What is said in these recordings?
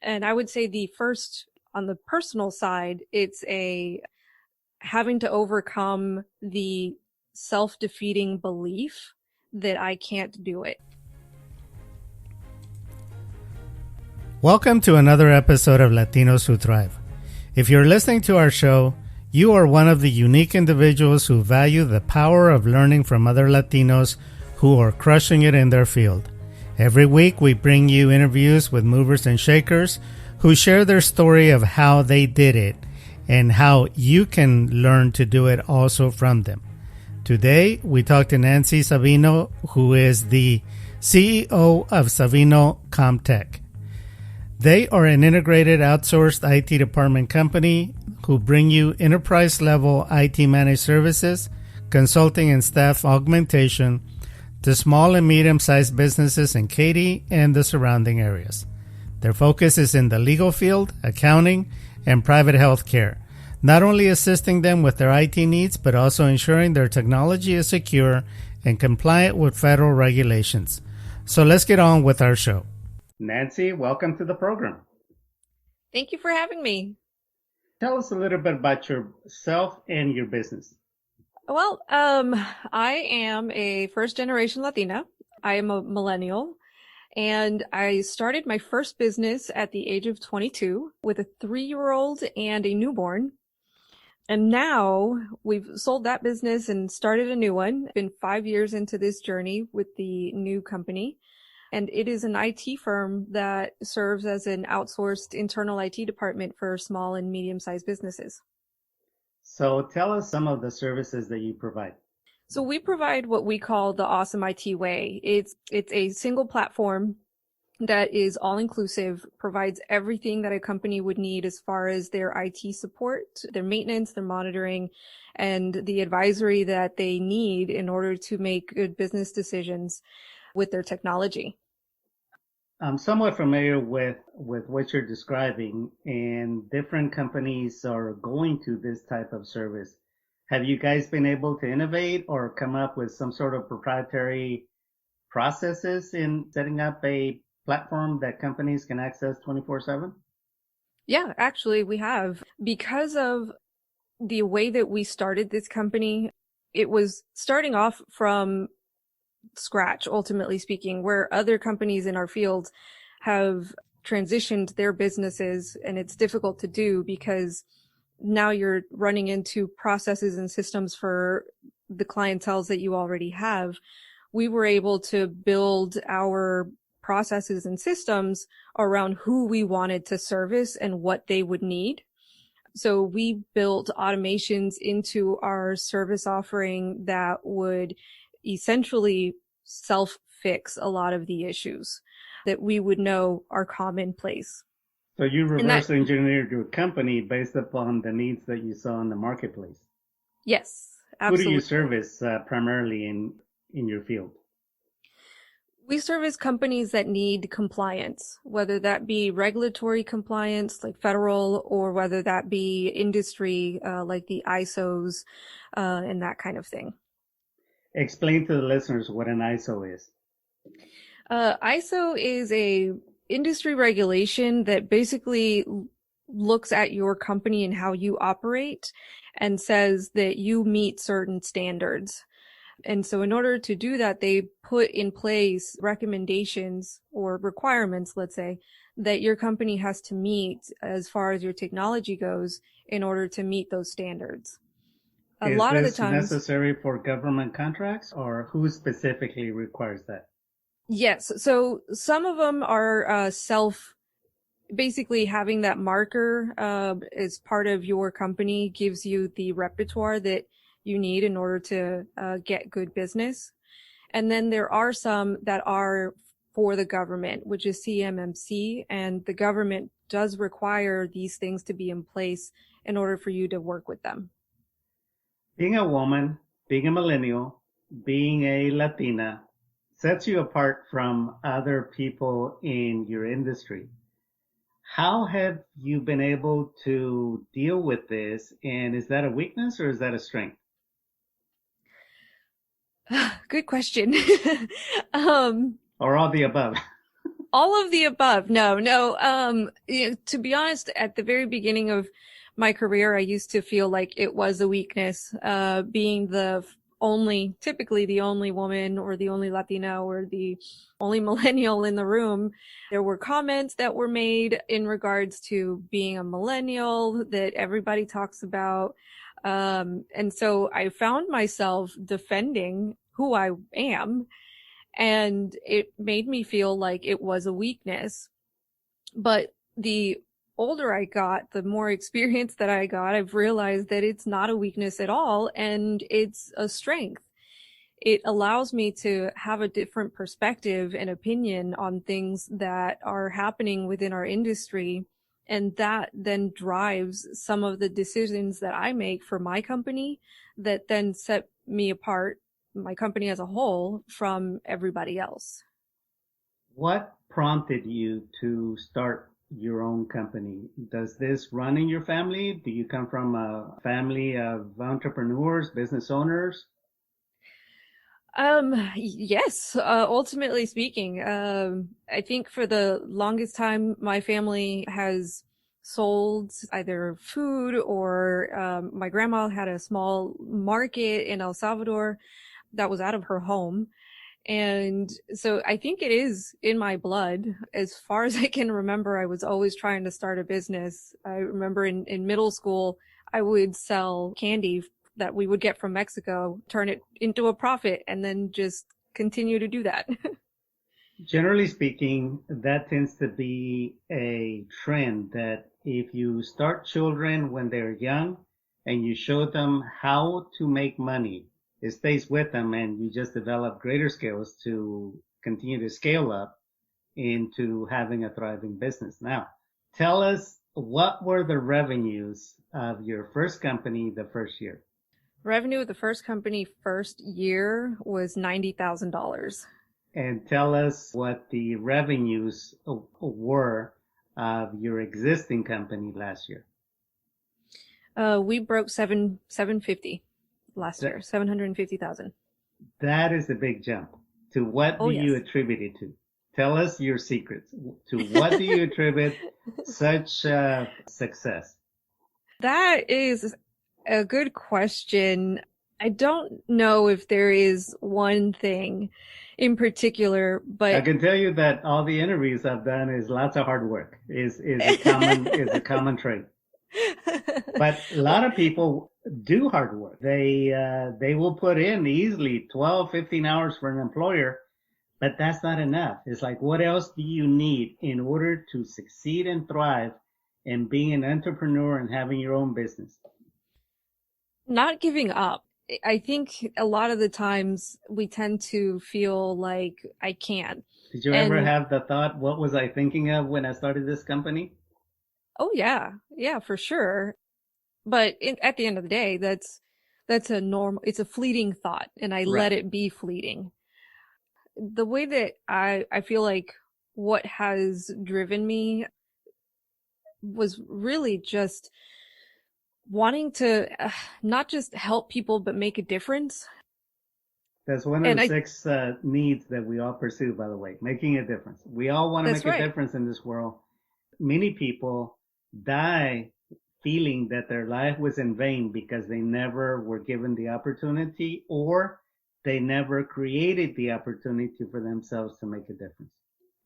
And I would say the first, on the personal side, it's a having to overcome the self-defeating belief that I can't do it. Welcome to another episode of Latinos Who Thrive. If you're listening to our show, you are one of the unique individuals who value the power of learning from other Latinos who are crushing it in their field. Every week, we bring you interviews with movers and shakers who share their story of how they did it and how you can learn to do it also from them. Today, we talk to Nancy Sabino, who is the CEO of Sabino Comtech. They are an integrated outsourced IT department company who bring you enterprise-level IT managed services, consulting and staff augmentation to small and medium-sized businesses in Katy and the surrounding areas. Their focus is in the legal field, accounting, and private health care, not only assisting them with their IT needs, but also ensuring their technology is secure and compliant with federal regulations. So let's get on with our show. Nancy, welcome to the program. Thank you for having me. Tell us a little bit about yourself and your business. Well, I am a first-generation Latina. I am a millennial, and I started my first business at the age of 22 with a 3-year-old and a newborn. And now we've sold that business and started a new one. Been 5 years into this journey with the new company. And it is an IT firm that serves as an outsourced internal IT department for small and medium-sized businesses. So tell us some of the services that you provide. So we provide what we call the Awesome IT Way. It's a single platform that is all-inclusive, provides everything that a company would need as far as their IT support, their maintenance, their monitoring, and the advisory that they need in order to make good business decisions with their technology. I'm somewhat familiar with what you're describing, and different companies are going to this type of service. Have you guys been able to innovate or come up with some sort of proprietary processes in setting up a platform that companies can access 24/7? Yeah, actually we have. Because of the way that we started this company, it was starting off from scratch, ultimately speaking, where other companies in our field have transitioned their businesses, and it's difficult to do because now you're running into processes and systems for the clienteles that you already have. We were able to build our processes and systems around who we wanted to service and what they would need. So we built automations into our service offering that would essentially self-fix a lot of the issues that we would know are commonplace. So you reverse engineered your company based upon the needs that you saw in the marketplace. Yes, absolutely. Who do you service primarily in your field? We service companies that need compliance, whether that be regulatory compliance like federal, or whether that be industry like the ISOs and that kind of thing. Explain to the listeners what an ISO is. ISO is a industry regulation that basically looks at your company and how you operate and says that you meet certain standards. And so in order to do that, they put in place recommendations or requirements, let's say, that your company has to meet as far as your technology goes in order to meet those standards. A lot of the times, is this necessary for government contracts, or who specifically requires that? Yes. So some of them are basically having that marker as part of your company gives you the repertoire that you need in order to get good business. And then there are some that are for the government, which is CMMC, and the government does require these things to be in place in order for you to work with them. Being a woman, being a millennial, being a Latina sets you apart from other people in your industry. How have you been able to deal with this? And is that a weakness or is that a strength? Good question. Or all the above. All of the above. No, no. To be honest, at the very beginning of my career, I used to feel like it was a weakness, being typically the only woman or the only Latina or the only millennial in the room. There were comments that were made in regards to being a millennial that everybody talks about. And so I found myself defending who I am, and it made me feel like it was a weakness. But the older I got, the more experience that I got, I've realized that it's not a weakness at all, and it's a strength. It allows me to have a different perspective and opinion on things that are happening within our industry. And that then drives some of the decisions that I make for my company that then set me apart, my company as a whole, from everybody else. What prompted you to start your own company? Does this run in your family? Do you come from a family of entrepreneurs, business owners? Yes, ultimately speaking, I think for the longest time, my family has sold either food or, my grandma had a small market in El Salvador that was out of her home. And so I think it is in my blood. As far as I can remember, I was always trying to start a business. I remember in middle school, I would sell candy that we would get from Mexico, turn it into a profit, and then just continue to do that. Generally speaking, that tends to be a trend that if you start children when they're young and you show them how to make money, it stays with them and you just develop greater skills to continue to scale up into having a thriving business. Now, tell us, what were the revenues of your first company the first year? Revenue of the first company first year was $90,000. And tell us what the revenues were of your existing company last year. We broke 750 last year, 750,000. That is a big jump. To what Oh, do you yes. attribute it to? Tell us your secrets. To what do you attribute such success? That is a good question. I don't know if there is one thing in particular, I but can tell you that all the interviews I've done is lots of hard work is a common trait. But a lot of people do hard work. They will put in easily 12, 15 hours for an employer, but that's not enough. It's like, what else do you need in order to succeed and thrive in being an entrepreneur and having your own business? not giving up. I think a lot of the times we tend to feel like I can't. Did you ever And have the thought, what was I thinking of when I started this company? oh yeah, yeah, for sure. But at the end of the day, that's it's a fleeting thought, and I let Right. it be fleeting. The way that I feel like what has driven me was really just wanting to not just help people, but make a difference. That's one of And the I, six needs that we all pursue, by the way, making a difference. We all want to that's make a right. difference in this world. Many people die feeling that their life was in vain because they never were given the opportunity or they never created the opportunity for themselves to make a difference.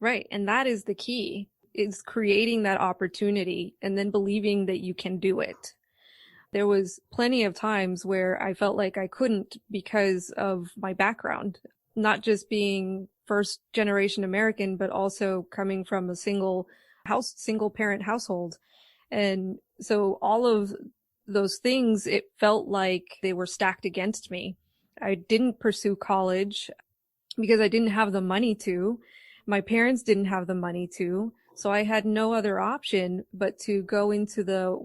Right. And that is the key, is creating that opportunity and then believing that you can do it. There was plenty of times where I felt like I couldn't because of my background, not just being first generation American, but also coming from a single parent household. And so all of those things, it felt like they were stacked against me. I didn't pursue college because I didn't have the money to. My parents didn't have the money to. So I had no other option but to go into the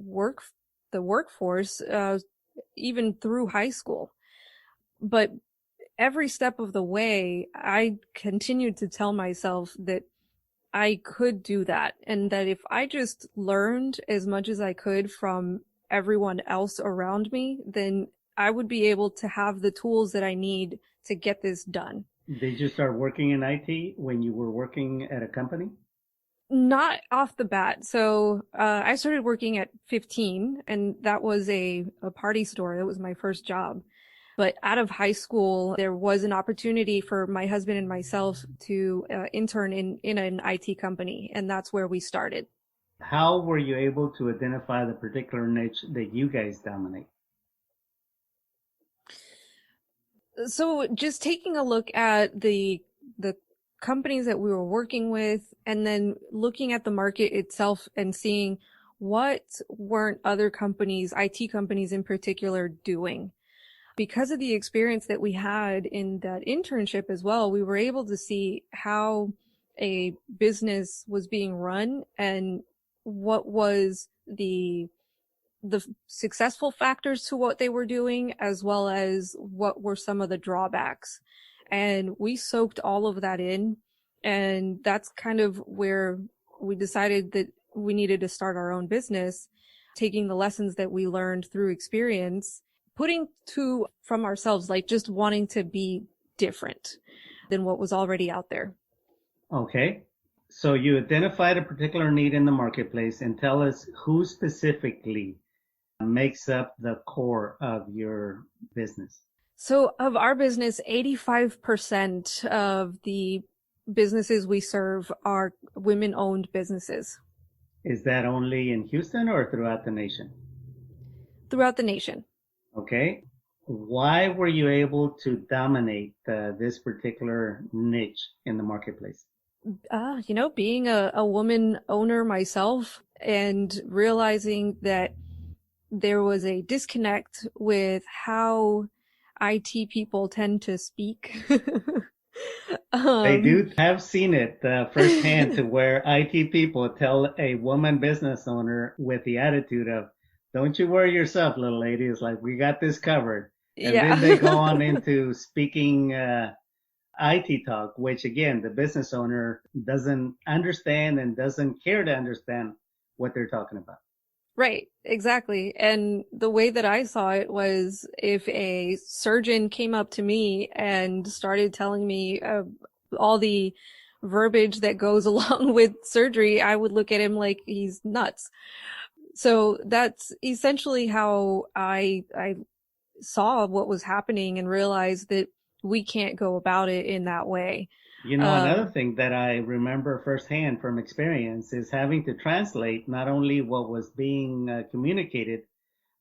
workforce, even through high school. But every step of the way, I continued to tell myself that I could do that, and that if I just learned as much as I could from everyone else around me, then I would be able to have the tools that I need to get this done. Did you start working in IT when you were working at a company? Not off the bat. So I started working at 15, and that was a party store. That was my first job. But out of high school, there was an opportunity for my husband and myself to intern in an IT company, and that's where we started. How were you able to identify the particular niche that you guys dominate? So just taking a look at the companies that we were working with and then looking at the market itself and seeing what weren't other companies, IT companies in particular, doing. Because of the experience that we had in that internship as well, we were able to see how a business was being run and what was the successful factors to what they were doing, as well as what were some of the drawbacks. And we soaked all of that in. And that's kind of where we decided that we needed to start our own business, taking the lessons that we learned through experience, putting to from ourselves, like just wanting to be different than what was already out there. Okay. So you identified a particular need in the marketplace and tell us who specifically makes up the core of your business. So of our business, 85% of the businesses we serve are women-owned businesses Is that only in Houston or throughout the nation? throughout the nation. Okay. Why were you able to dominate this particular niche in the marketplace? Being a woman owner myself and realizing that there was a disconnect with how IT people tend to speak. I um, do have seen it firsthand to where IT people tell a woman business owner with the attitude of, don't you worry yourself, little lady. It's like, we got this covered. And then they go yeah. on into speaking IT talk, which again, the business owner doesn't understand and doesn't care to understand what they're talking about. Right, exactly. And the way that I saw it was if a surgeon came up to me and started telling me all the verbiage that goes along with surgery, I would look at him like he's nuts. So that's essentially how I saw what was happening and realized that we can't go about it in that way. You know, another Um, thing that I remember firsthand from experience is having to translate not only what was being communicated,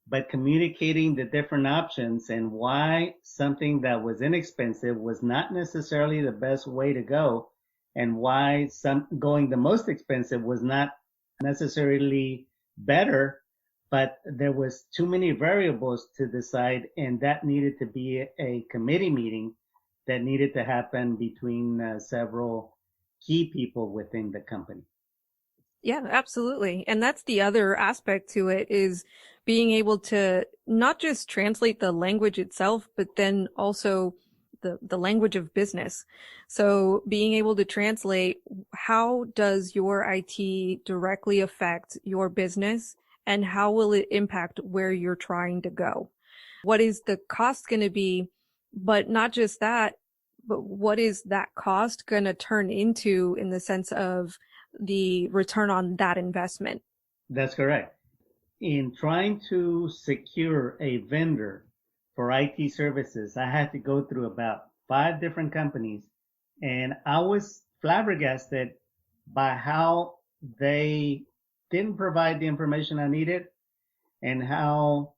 but communicating the different options and why something that was inexpensive was not necessarily the best way to go, and why some going the most expensive was not necessarily better, but there was too many variables to decide, and that needed to be a committee meeting that needed to happen between several key people within the company. Yeah, absolutely. And that's the other aspect to it is being able to not just translate the language itself, but then also the language of business. So being able to translate how does your IT directly affect your business and how will it impact where you're trying to go? What is the cost going to be? But not just that, but what is that cost going to turn into in the sense of the return on that investment? That's correct. In trying to secure a vendor for IT services, I had to go through about five different companies, and I was flabbergasted by how they didn't provide the information I needed and how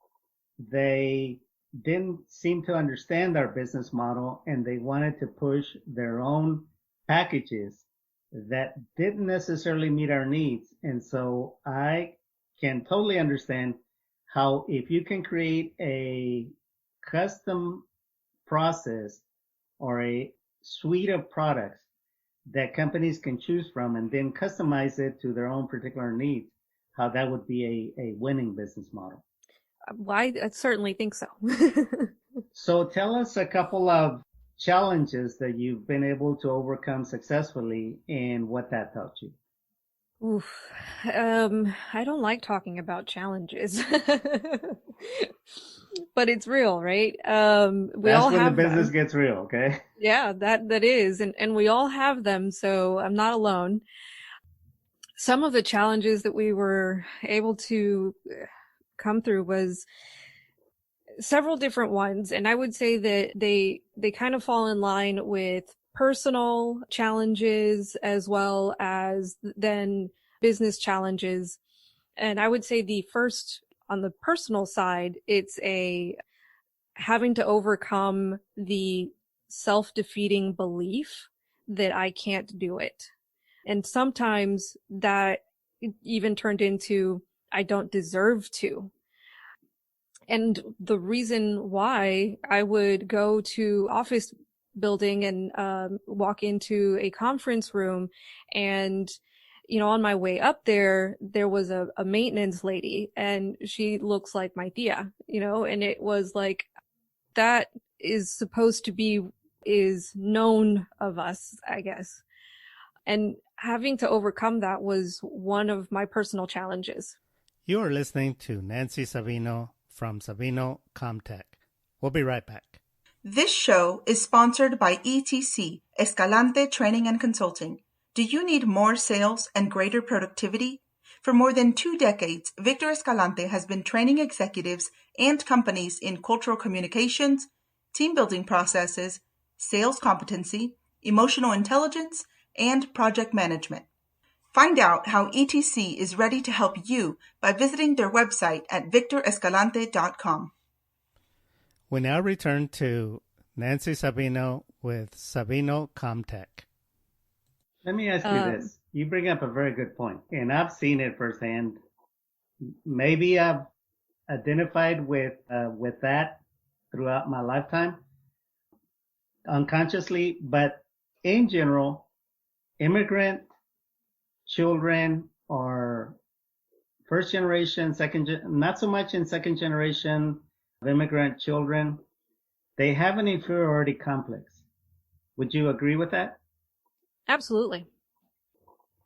they didn't seem to understand our business model, and they wanted to push their own packages that didn't necessarily meet our needs. And so I can totally understand how if you can create a custom process or a suite of products that companies can choose from and then customize it to their own particular needs, how that would be a winning business model. Well, I certainly think so. So tell us a couple of challenges that you've been able to overcome successfully and what that taught you. Oof. I don't like talking about challenges. but it's real, right? We That's all when the have business them. gets real, okay? Yeah, that is, and we all have them, so I'm not alone. Some of the challenges that we were able to come through was several different ones, and I would say that they kind of fall in line with personal challenges as well as then business challenges. And I would say the first on the personal side, it's a having to overcome the self-defeating belief that I can't do it. And sometimes that even turned into I don't deserve to. And the reason why I would go to office building and walk into a conference room and on my way up there was a maintenance lady and she looks like my tia, and it was like that is supposed to be is known of us, I guess. And having to overcome that was one of my personal challenges. You are listening to Nancy Sabino from Sabino Comtech. We'll be right back. This show is sponsored by ETC, Escalante Training and Consulting. Do you need more sales and greater productivity? For more than 2 decades, Victor Escalante has been training executives and companies in cultural communications, team building processes, sales competency, emotional intelligence, and project management. Find out how ETC is ready to help you by visiting their website at victorescalante.com. We now return to Nancy Sabino with Sabino Comtech. Let me ask you this. You bring up a very good point, and I've seen it firsthand. Maybe I've identified with that throughout my lifetime, unconsciously, but in general, immigrant children or first generation, not so much in second generation of immigrant children, they have an inferiority complex. Would you agree with that? Absolutely.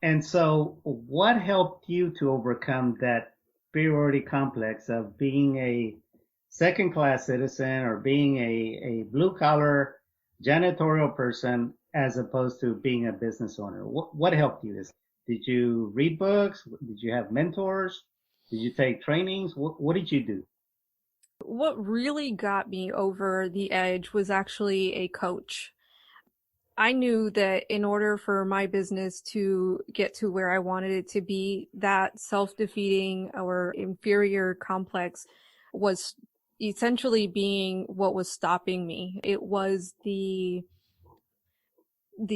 And so what helped you to overcome that inferiority complex of being a second class citizen or being a blue collar janitorial person as opposed to being a business owner? What helped you? Did you read books? Did you have mentors? Did you take trainings? What did you do? What really got me over the edge was actually a coach. I knew that in order for my business to get to where I wanted it to be, that self-defeating or inferior complex was essentially being what was stopping me. It was the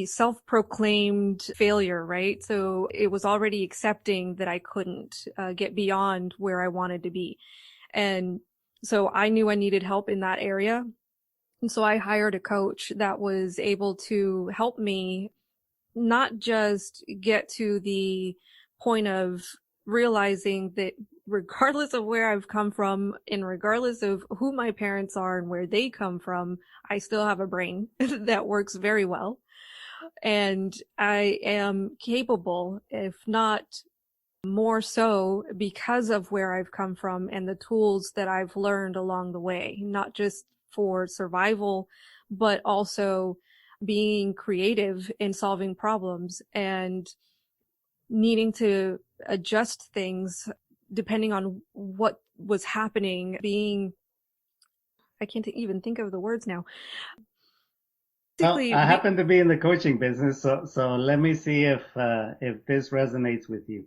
self-proclaimed failure, right? So it was already accepting that I couldn't get beyond where I wanted to be. And so I knew I needed help in that area. And so I hired a coach that was able to help me not just get to the point of realizing that regardless of where I've come from and regardless of who my parents are and where they come from, I still have a brain that works very well. And I am capable, if not more so, because of where I've come from and the tools that I've learned along the way, not just for survival, but also being creative in solving problems and needing to adjust things depending on what was happening, I can't even think of the words now. Well, I happen to be in the coaching business, so let me see if this resonates with you.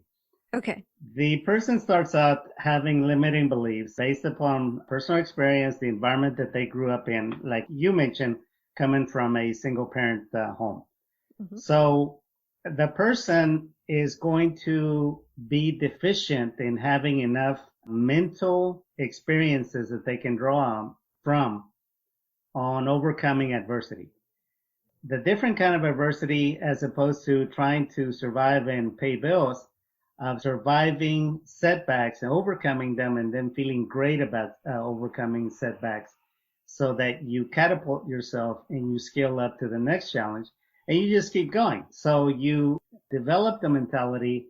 Okay. The person starts out having limiting beliefs based upon personal experience, the environment that they grew up in, like you mentioned, coming from a single parent home. Mm-hmm. So the person is going to be deficient in having enough mental experiences that they can draw from on overcoming adversity. The different kind of adversity, as opposed to trying to survive and pay bills, of surviving setbacks and overcoming them and then feeling great about overcoming setbacks so that you catapult yourself and you scale up to the next challenge and you just keep going. So you develop the mentality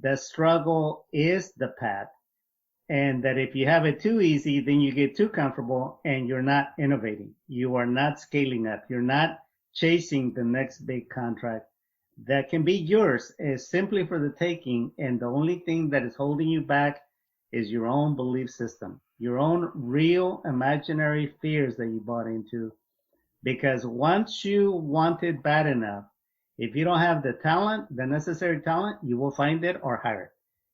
that struggle is the path And that if you have it too easy, then you get too comfortable and you're not innovating. You are not scaling up. You're not chasing the next big contract that can be yours is simply for the taking. And the only thing that is holding you back is your own belief system, your own real imaginary fears that you bought into. Because once you want it bad enough, if you don't have the talent, the necessary talent, you will find it or hire it.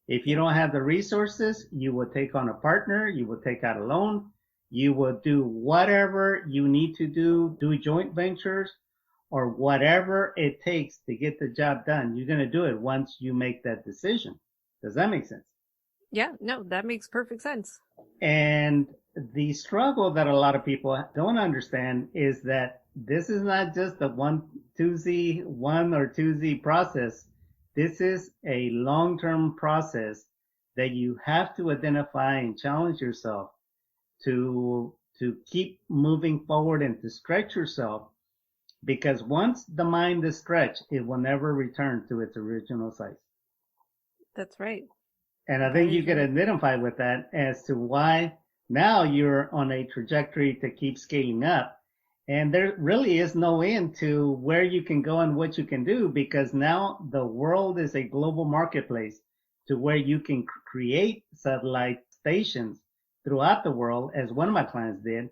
If you don't have the resources, you will take on a partner, you will take out a loan, you will do whatever you need to do joint ventures or whatever it takes to get the job done. You're going to do it once you make that decision. Does that make sense? Yeah, no, that makes perfect sense. And the struggle that a lot of people don't understand is that this is not just a one or 2Z process. This is a long-term process that you have to identify and challenge yourself to keep moving forward and to stretch yourself, because once the mind is stretched, it will never return to its original size. That's right. And I think you can identify with that as to why now you're on a trajectory to keep scaling up. And there really is no end to where you can go and what you can do, because now the world is a global marketplace to where you can create satellite stations throughout the world, as one of my clients did,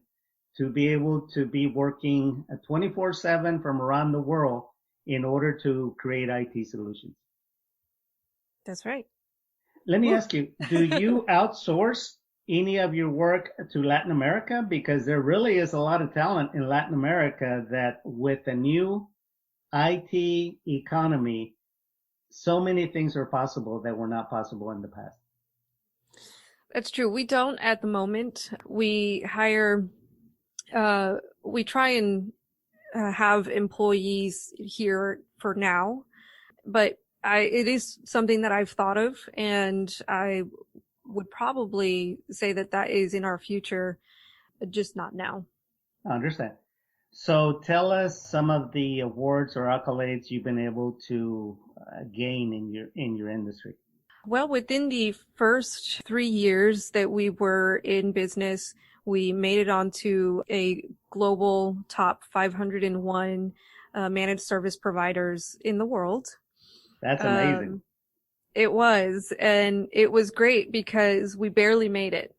to be able to be working 24/7 from around the world in order to create IT solutions. That's right. Let me ask you, do you outsource any of your work to Latin America? Because there really is a lot of talent in Latin America that with the new IT economy, so many things are possible that were not possible in the past. That's true. We don't at the moment. We hire, we try and have employees here for now, but it is something that I've thought of, and I would probably say that is in our future, just not now. I understand. So tell us some of the awards or accolades you've been able to gain in your industry. Well, within the first 3 years that we were in business, we made it onto a global top 501 managed service providers in the world. That's amazing. It was, and it was great because we barely made it.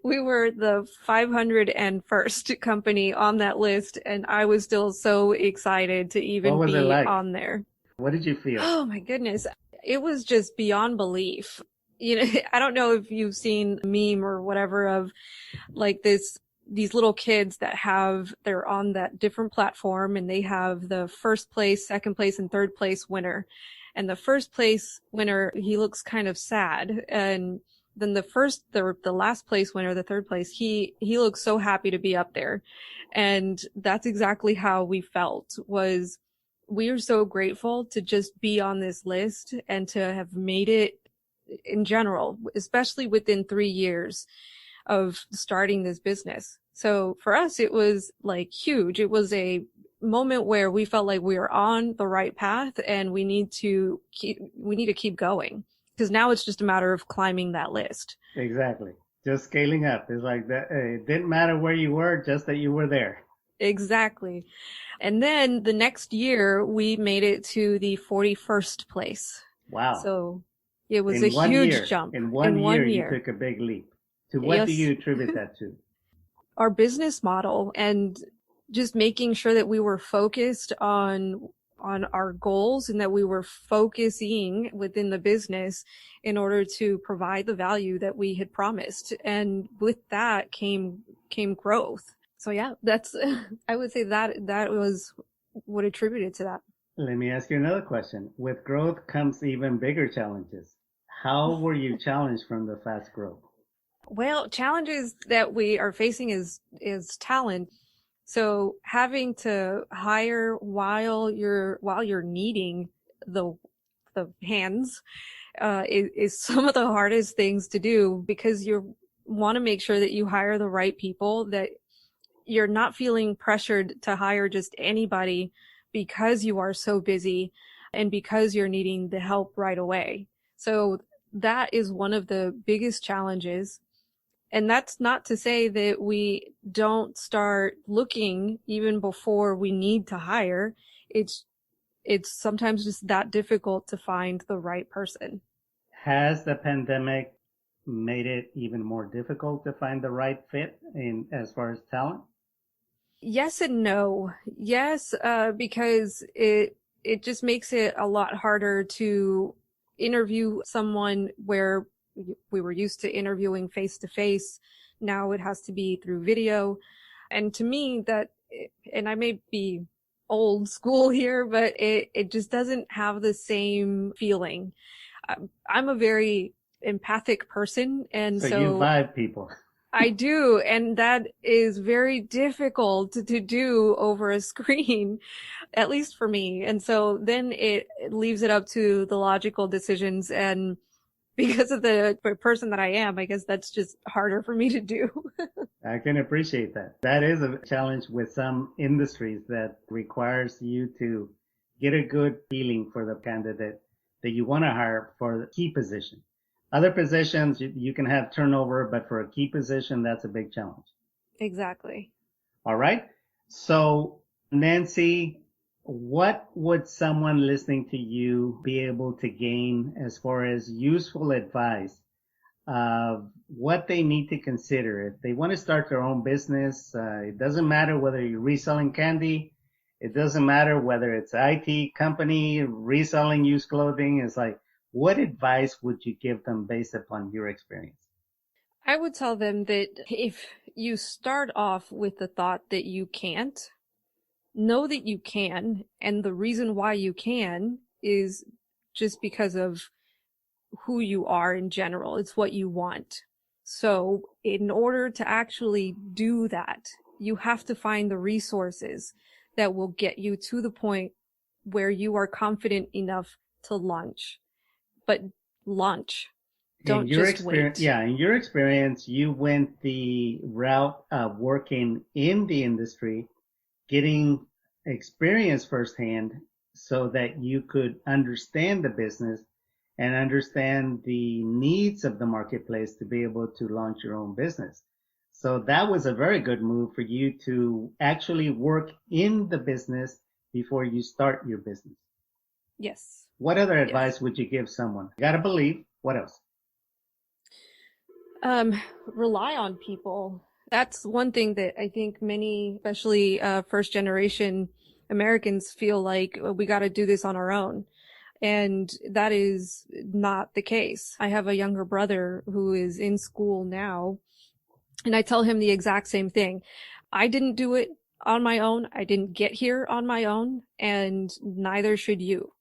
We were the 501st company on that list, and I was still so excited to even be on there. What did you feel? Oh my goodness. It was just beyond belief. You know, I don't know if you've seen a meme or whatever of like these little kids that they're on that different platform, and they have the first place, second place, and third place winner. And the first place winner, he looks kind of sad. And then the last place winner, the third place, he looks so happy to be up there. And that's exactly how we felt. Was we are so grateful to just be on this list and to have made it in general, especially within 3 years of starting this business. So for us, it was like huge. It was a moment where we felt like we were on the right path, and we need to keep going, because now it's just a matter of climbing that list. Exactly. Just scaling up. It's like that. It didn't matter where you were, just that you were there. Exactly. And then the next year we made it to the 41st place. Wow. So it was a huge jump. In one year, you took a big leap. To what do you attribute that to? Our business model, and just making sure that we were focused on our goals, and that we were focusing within the business in order to provide the value that we had promised. And with that came growth. So yeah, I would say that was what attributed to that. Let me ask you another question. With growth comes even bigger challenges. How were you challenged from the fast growth? Well, challenges that we are facing is talent. So having to hire while you're needing the hands is some of the hardest things to do, because you want to make sure that you hire the right people, that you're not feeling pressured to hire just anybody because you are so busy and because you're needing the help right away. So that is one of the biggest challenges. And that's not to say that we don't start looking even before we need to hire. It's it's sometimes just that difficult to find the right person. Has the pandemic made it even more difficult to find the right fit in as far as talent? Yes and no. Yes, because it just makes it a lot harder to interview someone where we were used to interviewing face to face. Now it has to be through video. And to me, and I may be old school here, but it just doesn't have the same feeling. I'm a very empathic person, and So you so vibe people. I do, and that is very difficult to do over a screen, at least for me. And so then it leaves it up to the logical decisions. And because of the person that I am, I guess that's just harder for me to do. I can appreciate that. That is a challenge with some industries that requires you to get a good feeling for the candidate that you want to hire for the key position. Other positions, you can have turnover, but for a key position, that's a big challenge. Exactly. All right. So, Nancy, what would someone listening to you be able to gain as far as useful advice of what they need to consider if they want to start their own business? It doesn't matter whether you're reselling candy. It doesn't matter whether it's IT company reselling used clothing. It's like, what advice would you give them based upon your experience? I would tell them that if you start off with the thought that you can't, know that you can. And the reason why you can is just because of who you are in general. It's what you want. So in order to actually do that, you have to find the resources that will get you to the point where you are confident enough to launch. But launch. In Don't your just experience, wait. yeah, in your experience, you went the route of working in the industry, getting experience firsthand so that you could understand the business and understand the needs of the marketplace to be able to launch your own business. So that was a very good move for you to actually work in the business before you start your business. Yes. What other Yes. advice would you give someone? You gotta believe. What else? Rely on people. That's one thing that I think many, especially first generation Americans, feel like we got to do this on our own. And that is not the case. I have a younger brother who is in school now, and I tell him the exact same thing. I didn't do it on my own. I didn't get here on my own, and neither should you.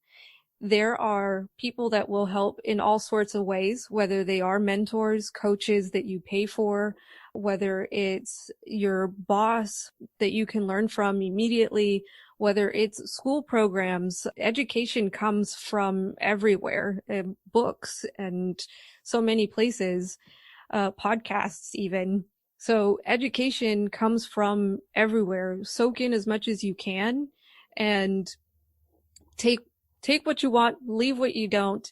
There are people that will help in all sorts of ways, whether they are mentors, coaches that you pay for, whether it's your boss that you can learn from immediately, whether it's school programs. Education comes from everywhere, books and so many places, podcasts even. So education comes from everywhere. Soak in as much as you can and take take what you want, leave what you don't,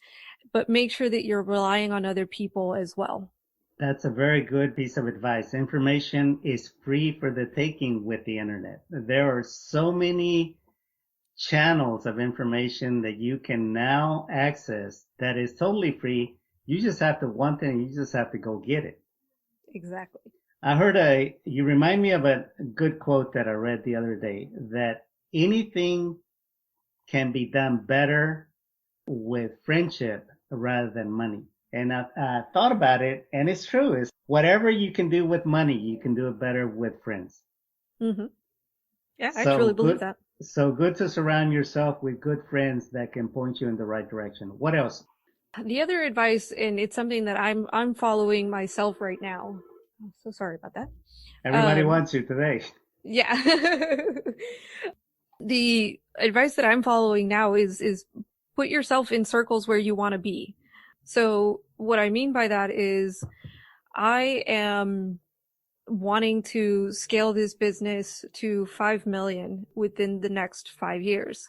but make sure that you're relying on other people as well. That's a very good piece of advice. Information is free for the taking with the internet. There are so many channels of information that you can now access that is totally free. You just have to want it and you just have to go get it. Exactly. You remind me of a good quote that I read the other day that anything can be done better with friendship rather than money. And I thought about it, and it's true. It's whatever you can do with money, you can do it better with friends. Mm-hmm. Yeah, I So truly believe good, that. so good to surround yourself with good friends that can point you in the right direction. What else? The other advice, and it's something that I'm following myself right now. I'm so sorry about that. Everybody Um, wants you today. yeah. The advice that I'm following now is put yourself in circles where you want to be. So what I mean by that is I am wanting to scale this business to 5 million within the next 5 years.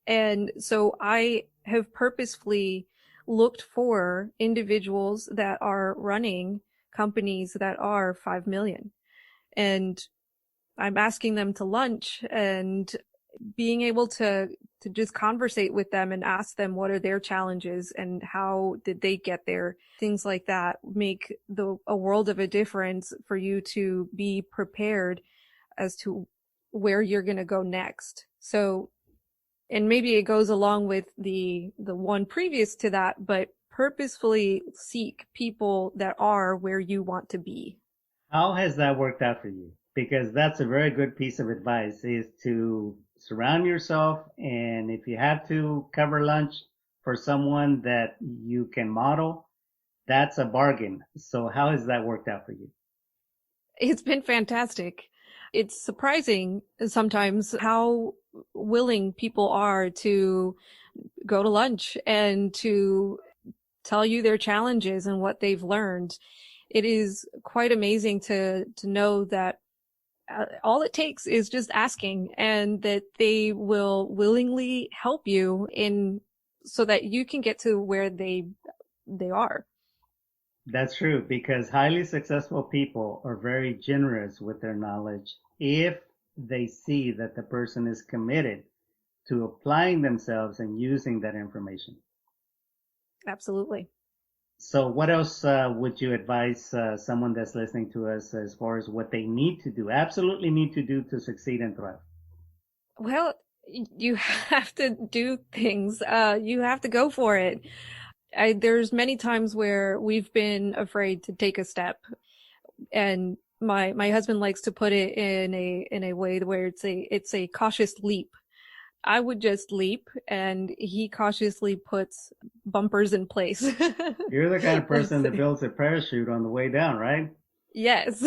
And so I have purposefully looked for individuals that are running companies that are 5 million. And I'm asking them to lunch and being able to just conversate with them and ask them what are their challenges and how did they get there. Things like that make a world of a difference for you to be prepared as to where you're going to go next. So, and maybe it goes along with the one previous to that, but purposefully seek people that are where you want to be. How has that worked out for you? Because that's a very good piece of advice, is to surround yourself, and if you have to cover lunch for someone that you can model, that's a bargain. So how has that worked out for you? It's been fantastic. It's surprising sometimes how willing people are to go to lunch and to tell you their challenges and what they've learned. It is quite amazing to know that all it takes is just asking, and that they will willingly help you in so that you can get to where they are. That's true, because highly successful people are very generous with their knowledge if they see that the person is committed to applying themselves and using that information. Absolutely. So what else would you advise someone that's listening to us as far as what they need to do, absolutely need to do to succeed and thrive? Well, you have to do things. You have to go for it. There's many times where we've been afraid to take a step, and my husband likes to put it in a way where it's a cautious leap. I would just leap, and he cautiously puts bumpers in place. You're the kind of Let's person that see. builds a parachute on the way down, right? Yes.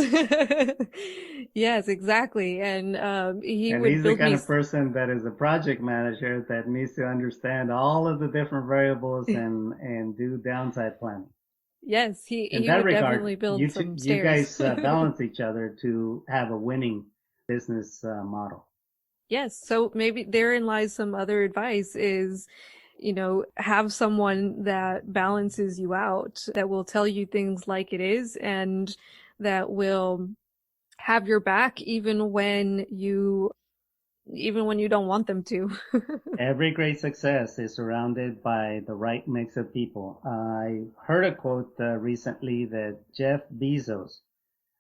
Yes, exactly. And he And would he's the build kind me. of person that is a project manager that needs to understand all of the different variables and do downside planning. Yes, In he that would regard, definitely build some you stairs. guys balance each other to have a winning business model. Yes, so maybe therein lies some other advice is, have someone that balances you out, that will tell you things like it is, and that will have your back even when you don't want them to. Every great success is surrounded by the right mix of people. I heard a quote recently that Jeff Bezos,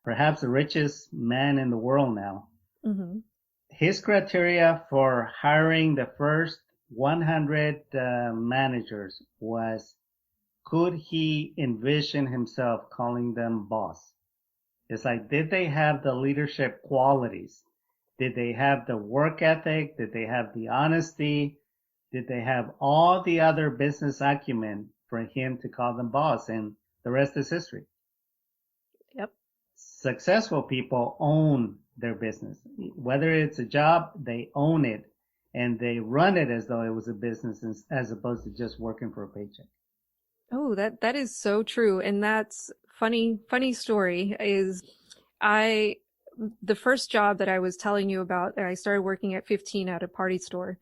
perhaps the richest man in the world now, Hmm. his criteria for hiring the first 100 managers was, could he envision himself calling them boss? It's like, did they have the leadership qualities? Did they have the work ethic? Did they have the honesty? Did they have all the other business acumen for him to call them boss? And the rest is history. Yep. Successful people own their business. Whether it's a job, they own it and they run it as though it was a business as opposed to just working for a paycheck. Oh, that is so true. And that's funny story is I the first job that I was telling you about, I started working at 15 at a party store.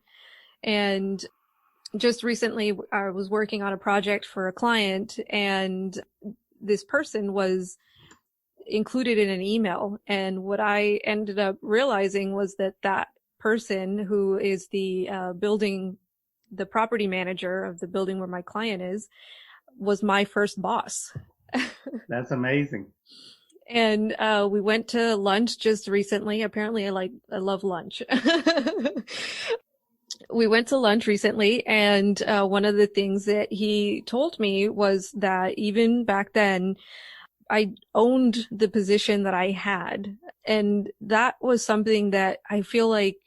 And just recently I was working on a project for a client, and this person was included in an email. And what I ended up realizing was that person who is the property manager of the building where my client is, was my first boss. That's amazing. And we went to lunch just recently. Apparently, I love lunch. We went to lunch recently, and one of the things that he told me was that even back then, I owned the position that I had. And that was something that I feel like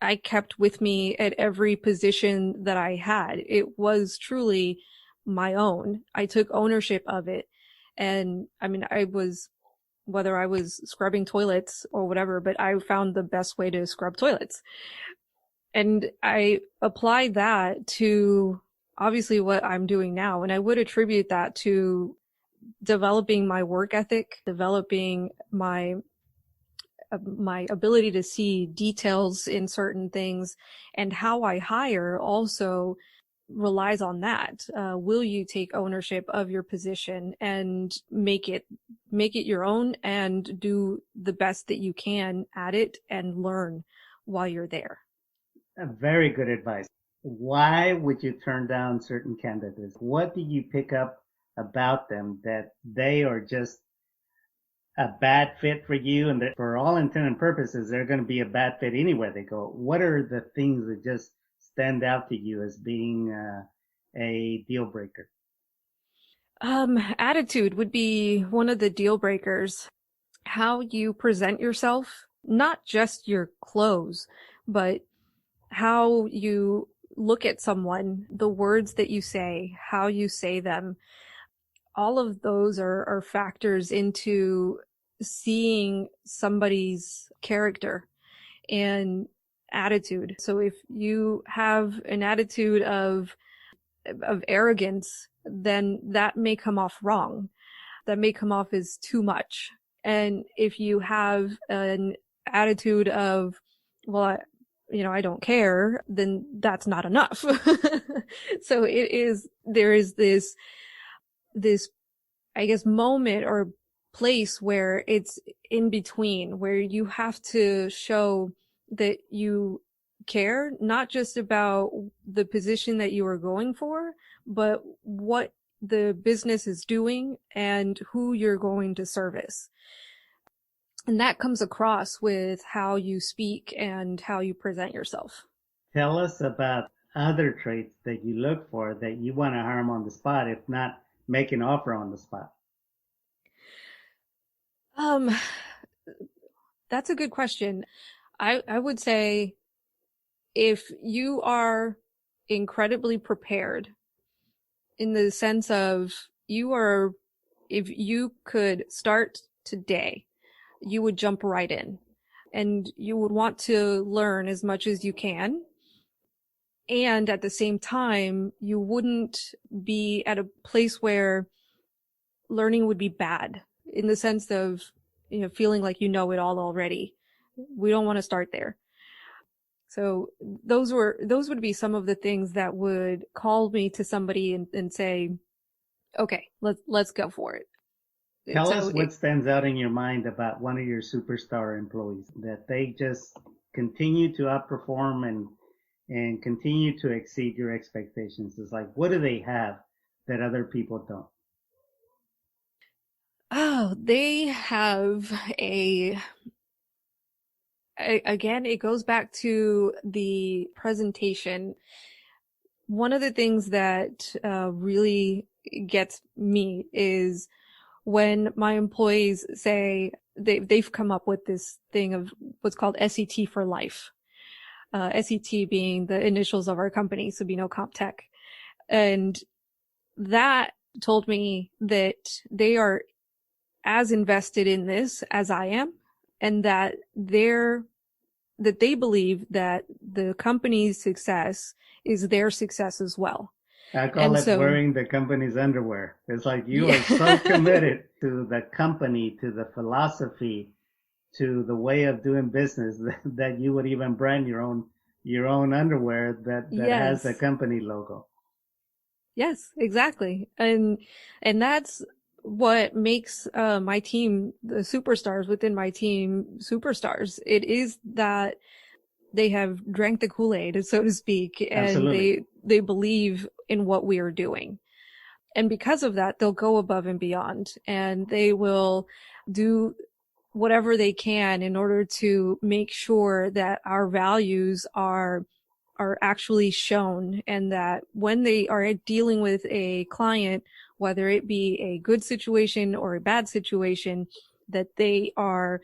I kept with me at every position that I had. It was truly my own. I took ownership of it. And I mean, whether I was scrubbing toilets or whatever, but I found the best way to scrub toilets. And I applied that to obviously what I'm doing now. And I would attribute that to developing my work ethic, developing my ability to see details in certain things, and how I hire also relies on that. Will you take ownership of your position and make it your own and do the best that you can at it and learn while you're there? Very good advice. Why would you turn down certain candidates? What do you pick up about them that they are just a bad fit for you, and that for all intent and purposes, they're going to be a bad fit anywhere they go? What are the things that just stand out to you as being a deal breaker? Attitude would be one of the deal breakers. How you present yourself, not just your clothes, but how you look at someone, the words that you say, how you say them. All of those are factors into seeing somebody's character and attitude. So if you have an attitude of arrogance, then that may come off wrong. That may come off as too much. And if you have an attitude of, well, I don't care, then that's not enough. So there is this, I guess, moment or place where it's in between, where you have to show that you care, not just about the position that you are going for, but what the business is doing and who you're going to service. And that comes across with how you speak and how you present yourself. Tell us about other traits that you look for that you want to hire them on the spot, if not make an offer on the spot. Um, that's a good question. I would say if you are incredibly prepared in the sense of if you could start today, you would jump right in and you would want to learn as much as you can. And at the same time, you wouldn't be at a place where learning would be bad in the sense of, feeling like you know it all already. We don't want to start there. So those would be some of the things that would call me to somebody and say, okay, let's go for it. Tell So us what stands out in your mind about one of your superstar employees that they just continue to outperform and continue to exceed your expectations. It's like, what do they have that other people don't? Oh, they have again, it goes back to the presentation. One of the things that really gets me is when my employees say they've come up with this thing of what's called SET for life. SET being the initials of our company, Sabino CompTech. And that told me that they are as invested in this as I am, and that they believe that the company's success is their success as well. I call And it so, wearing the company's underwear. It's like you are so yeah. committed to the company, to the philosophy, to the way of doing business that you would even brand your own underwear that has the Yes. company logo. Yes, exactly. And that's what makes my team, the superstars within my team, superstars. It is that they have drank the Kool-Aid, so to speak, and Absolutely. they believe in what we are doing. And because of that, they'll go above and beyond, and they will do whatever they can in order to make sure that our values are actually shown, and that when they are dealing with a client, whether it be a good situation or a bad situation, that they are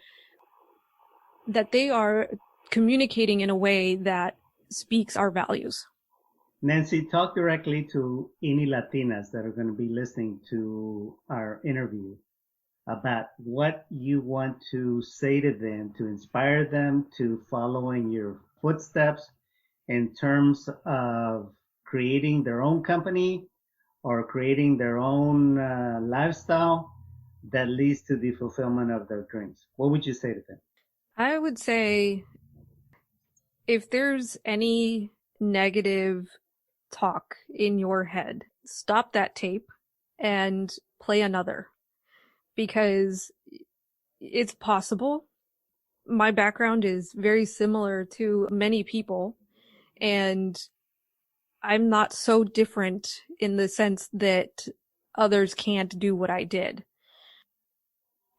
communicating in a way that speaks our values. Nancy, talk directly to any Latinas that are going to be listening to our interview about what you want to say to them to inspire them to follow in your footsteps in terms of creating their own company or creating their own lifestyle that leads to the fulfillment of their dreams. What would you say to them? I would say if there's any negative talk in your head. Stop that tape and play another, because it's possible. My background is very similar to many people, and I'm not so different in the sense that others can't do what I did.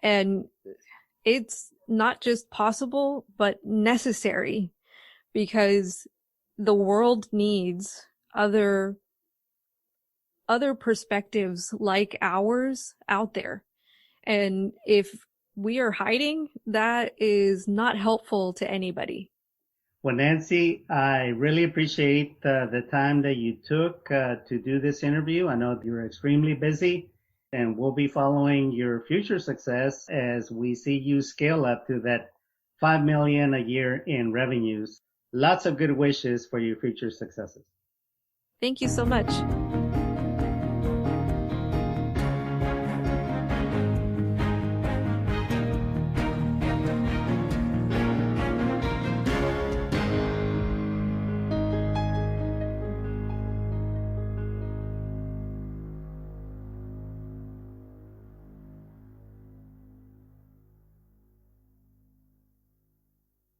And it's not just possible, but necessary, because the world needs other perspectives like ours out there. And if we are hiding, that is not helpful to anybody. Well, Nancy, I really appreciate the time that you took to do this interview. I know you're extremely busy, and we'll be following your future success as we see you scale up to that 5 million a year in revenues. Lots of good wishes for your future successes. Thank you so much.